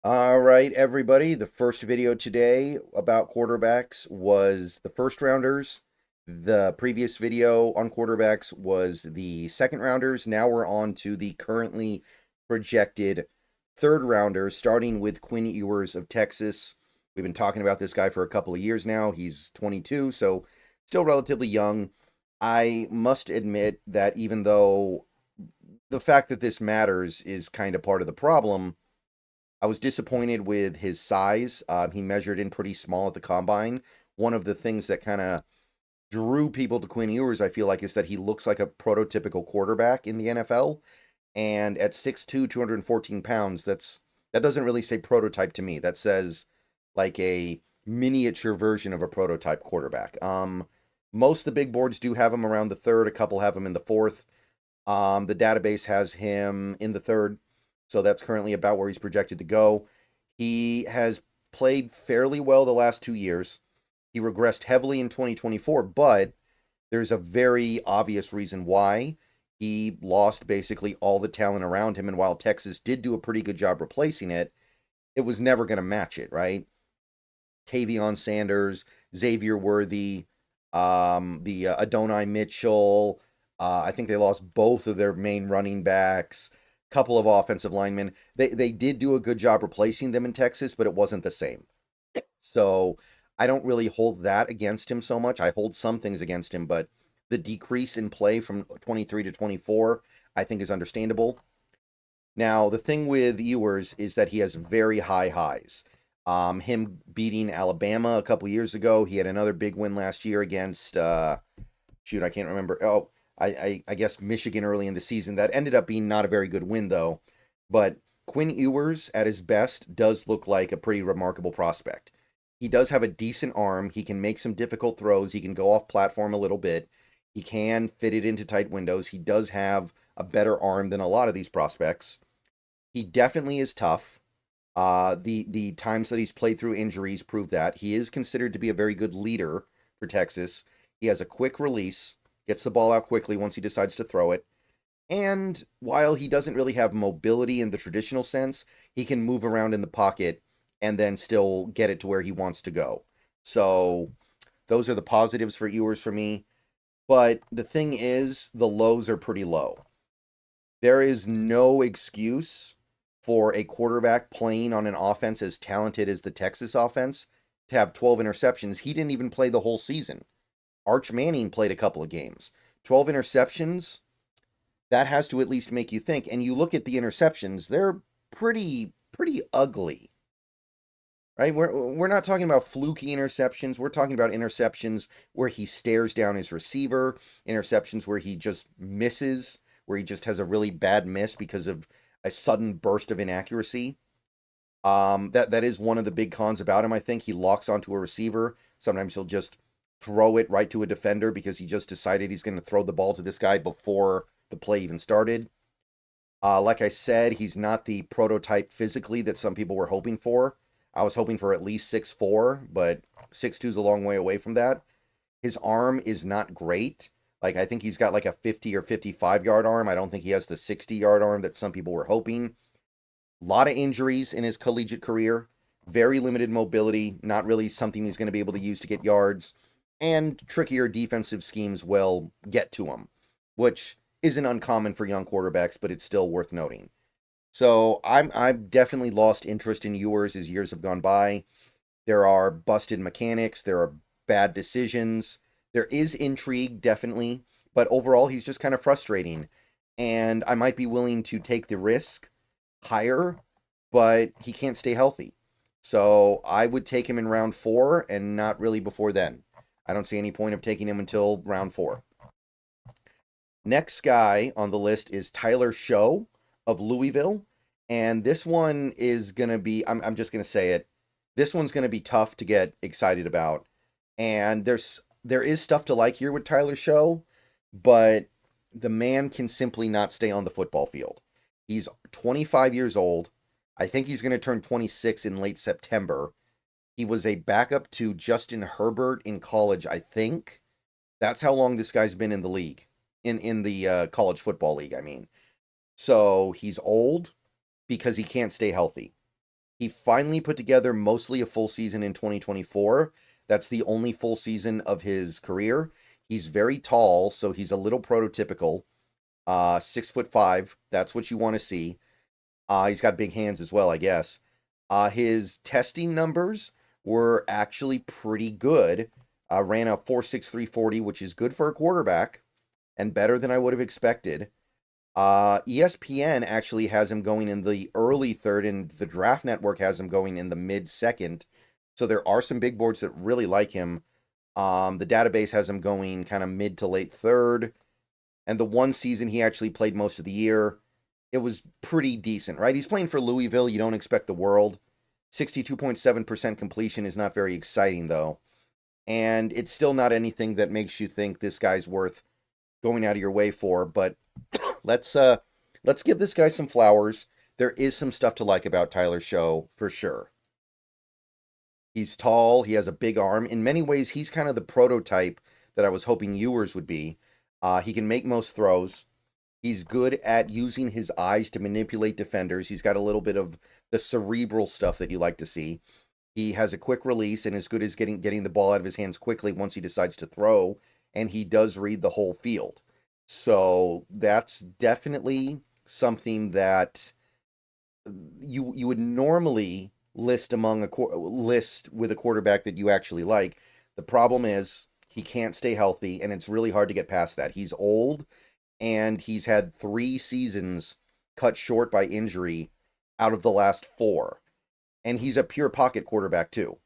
All right, everybody. The first video today about quarterbacks was the first rounders. The previous video on quarterbacks was the second rounders. Now we're on to the currently projected third rounders, starting with Quinn Ewers of Texas. We've been talking about this guy for a couple of years now. He's 22, so still relatively young. I must admit that even though the fact that this matters is kind of part of the problem, I was disappointed with his size. He measured in pretty small at the combine. One of the things that kind of drew people to Quinn Ewers, I feel like, is that he looks like a prototypical quarterback in the NFL. And at 6'2", 214 pounds, that doesn't really say prototype to me. That says like a miniature version of a prototype quarterback. Most of the big boards do have him around the third. A couple have him in the fourth. The database has him in the third. So that's currently about where he's projected to go. He has played fairly well the last 2 years. He regressed heavily in 2024, but there's a very obvious reason why. He lost basically all the talent around him, and while Texas did do a pretty good job replacing it, it was never going to match it, right? Tavion Sanders, Xavier Worthy, the Adonai Mitchell. I think they lost both of their main running backs, couple of offensive linemen. They did do a good job replacing them in Texas, but it wasn't the same. So I don't really hold that against him so much. I hold some things against him, but the decrease in play from 23 to 24, I think is understandable. Now, the thing with Ewers is that he has very high highs. Him beating Alabama a couple years ago. He had another big win last year against, shoot, I can't remember. Oh, I guess Michigan early in the season. That ended up being not a very good win, though. But Quinn Ewers, at his best, does look like a pretty remarkable prospect. He does have a decent arm. He can make some difficult throws. He can go off platform a little bit. He can fit it into tight windows. He does have a better arm than a lot of these prospects. He definitely is tough. The times that he's played through injuries prove that. He is considered to be a very good leader for Texas. He has a quick release, gets the ball out quickly once he decides to throw it. And while he doesn't really have mobility in the traditional sense, he can move around in the pocket and then still get it to where he wants to go. So those are the positives for Ewers for me. But the thing is, the lows are pretty low. There is no excuse for a quarterback playing on an offense as talented as the Texas offense to have 12 interceptions. He didn't even play the whole season. Arch Manning played a couple of games. 12 interceptions, that has to at least make you think. And you look at the interceptions, they're pretty ugly. Right? We're not talking about fluky interceptions. We're talking about interceptions where he stares down his receiver, interceptions where he just misses, where he just has a really bad miss because of a sudden burst of inaccuracy. That is one of the big cons about him. I think he locks onto a receiver. Sometimes he'll just throw it right to a defender because he just decided he's going to throw the ball to this guy before the play even started. Like I said, he's not the prototype physically that some people were hoping for. I was hoping for at least 6'4", but 6'2" is a long way away from that. His arm is not great. Like, I think he's got like a 50 or 55-yard arm. I don't think he has the 60-yard arm that some people were hoping. A lot of injuries in his collegiate career. Very limited mobility. Not really something he's going to be able to use to get yards. And trickier defensive schemes will get to him, which isn't uncommon for young quarterbacks, but it's still worth noting. So I've definitely lost interest in Ewers as years have gone by. There are busted mechanics. There are bad decisions. There is intrigue, definitely. But overall, he's just kind of frustrating. And I might be willing to take the risk higher, but he can't stay healthy. So I would take him in round 4 and not really before then. I don't see any point of taking him until round 4. Next guy on the list is Tyler Shough of Louisville. And this one is going to be, I'm just going to say it, this one's going to be tough to get excited about. And there is stuff to like here with Tyler Shough, but the man can simply not stay on the football field. He's 25 years old. I think he's going to turn 26 in late September. He was a backup to Justin Herbert in college, I think. That's how long this guy's been in the league, in the college football league, I mean. So he's old because he can't stay healthy. He finally put together mostly a full season in 2024. That's the only full season of his career. He's very tall, so he's a little prototypical. 6'5". That's what you want to see. He's got big hands as well, I guess. His testing numbers were actually pretty good. Ran a 4.63 40, which is good for a quarterback and better than I would have expected. ESPN actually has him going in the early third, and the Draft Network has him going in the mid second. So there are some big boards that really like him. The database has him going kind of mid to late third. And the one season he actually played most of the year, it was pretty decent, right? He's playing for Louisville. You don't expect the world. 62.7% completion is not very exciting, though. And it's still not anything that makes you think this guy's worth going out of your way for. But let's give this guy some flowers. There is some stuff to like about Tyler Shough, for sure. He's tall. He has a big arm. In many ways, he's kind of the prototype that I was hoping Ewers would be. He can make most throws. He's good at using his eyes to manipulate defenders. He's got a little bit of the cerebral stuff that you like to see. He has a quick release and is good as getting the ball out of his hands quickly once he decides to throw, and he does read the whole field. So that's definitely something that you would normally list list with a quarterback that you actually like. The problem is he can't stay healthy, and it's really hard to get past that. He's old, and he's had 3 seasons cut short by injury out of the last 4. And he's a pure pocket quarterback, too.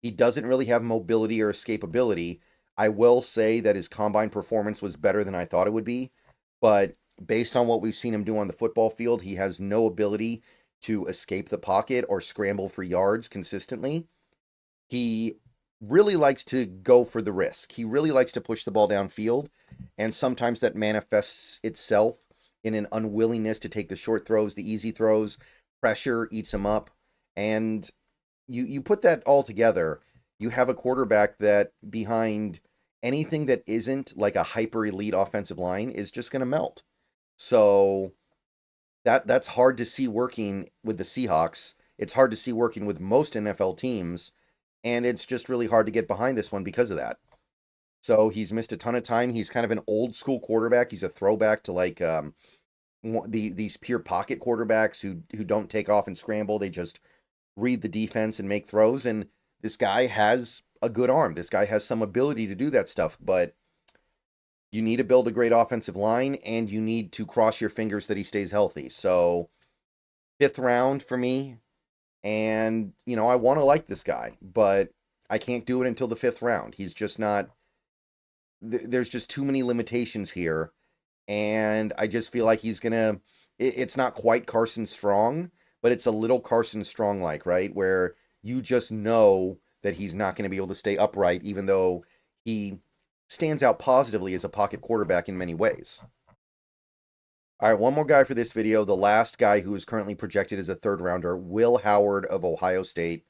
He doesn't really have mobility or escapability. I will say that his combine performance was better than I thought it would be, but based on what we've seen him do on the football field, he has no ability to escape the pocket or scramble for yards consistently. He really likes to go for the risk. He really likes to push the ball downfield, and sometimes that manifests itself in an unwillingness to take the short throws, the easy throws. Pressure eats him up, and you put that all together, you have a quarterback that behind anything that isn't like a hyper elite offensive line is just going to melt. So that's hard to see working with the Seahawks. It's hard to see working with most NFL teams, and it's just really hard to get behind this one because of that. So he's missed a ton of time. He's kind of an old school quarterback. He's a throwback to like these pure pocket quarterbacks who don't take off and scramble. They just read the defense and make throws. And this guy has a good arm. This guy has some ability to do that stuff, but you need to build a great offensive line, and you need to cross your fingers that he stays healthy. So 5th round for me. And, I want to like this guy, but I can't do it until the 5th round. He's just not, there's just too many limitations here. And I just feel like he's going to, it's not quite Carson Strong, but it's a little Carson Strong-like, right? Where you just know that he's not going to be able to stay upright, even though he stands out positively as a pocket quarterback in many ways. All right, one more guy for this video. The last guy who is currently projected as a 3rd rounder, Will Howard of Ohio State.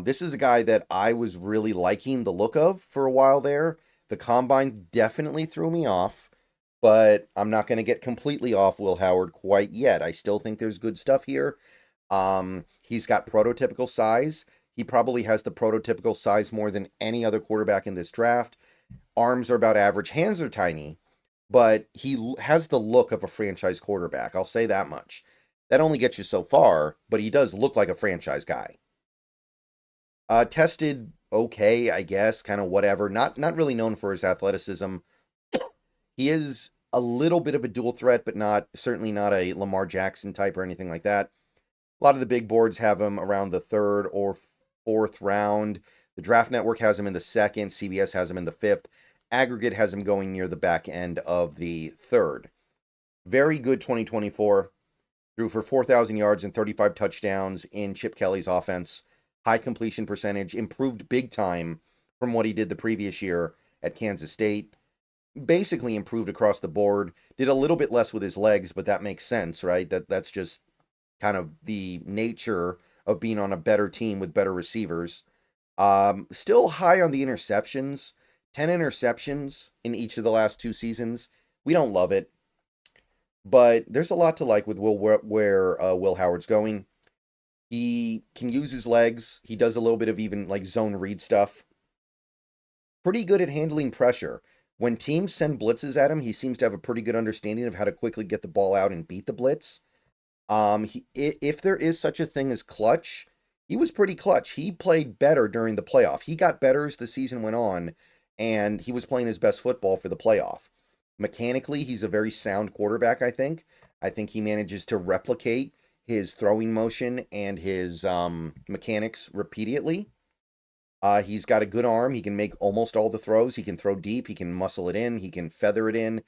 This is a guy that I was really liking the look of for a while there. The combine definitely threw me off, but I'm not going to get completely off Will Howard quite yet. I still think there's good stuff here. He's got prototypical size. He probably has the prototypical size more than any other quarterback in this draft. Arms are about average. Hands are tiny, but he has the look of a franchise quarterback. I'll say that much. That only gets you so far, but he does look like a franchise guy. Tested okay, I guess, kind of whatever. Not really known for his athleticism. He is a little bit of a dual threat, but certainly not a Lamar Jackson type or anything like that. A lot of the big boards have him around the 3rd or 4th round. The Draft Network has him in the 2nd. CBS has him in the 5th. Aggregate has him going near the back end of the 3rd. Very good 2024. Threw for 4,000 yards and 35 touchdowns in Chip Kelly's offense. High completion percentage. Improved big time from what he did the previous year at Kansas State. Basically improved across the board. Did a little bit less with his legs, but that makes sense, right? That's just kind of the nature of being on a better team with better receivers. Still high on the interceptions. 10 interceptions in each of the last 2 seasons. We don't love it, but there's a lot to like with where Will Howard's going. He can use his legs. He does a little bit of even like zone read stuff. Pretty good at handling pressure. When teams send blitzes at him, he seems to have a pretty good understanding of how to quickly get the ball out and beat the blitz. If there is such a thing as clutch, he was pretty clutch. He played better during the playoff. He got better as the season went on, and he was playing his best football for the playoff. Mechanically, he's a very sound quarterback, I think. I think he manages to replicate his throwing motion and his mechanics repeatedly. He's got a good arm. He can make almost all the throws. He can throw deep. He can muscle it in. He can feather it in.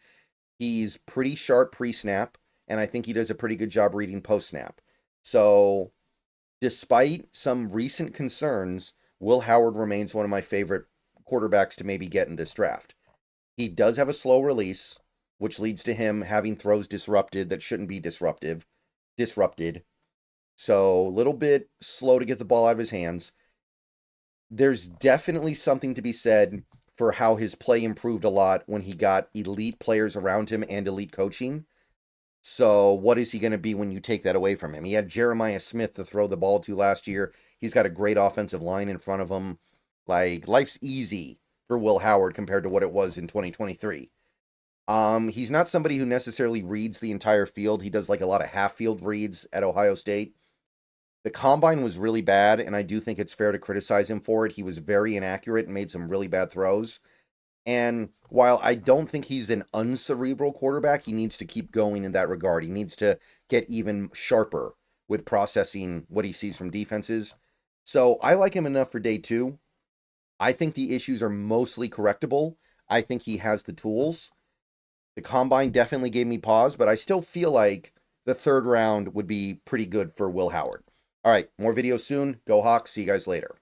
He's pretty sharp pre-snap, and I think he does a pretty good job reading post-snap. So, despite some recent concerns, Will Howard remains one of my favorite quarterbacks to maybe get in this draft. He does have a slow release, which leads to him having throws disrupted that shouldn't be disrupted. So, a little bit slow to get the ball out of his hands. There's definitely something to be said for how his play improved a lot when he got elite players around him and elite coaching. So what is he going to be when you take that away from him? He had Jeremiah Smith to throw the ball to last year. He's got a great offensive line in front of him. Like, life's easy for Will Howard compared to what it was in 2023. He's not somebody who necessarily reads the entire field. He does like a lot of half-field reads at Ohio State. The combine was really bad, and I do think it's fair to criticize him for it. He was very inaccurate and made some really bad throws. And while I don't think he's an uncerebral quarterback, he needs to keep going in that regard. He needs to get even sharper with processing what he sees from defenses. So I like him enough for day 2. I think the issues are mostly correctable. I think he has the tools. The combine definitely gave me pause, but I still feel like the 3rd round would be pretty good for Will Howard. All right, more videos soon. Go Hawks. See you guys later.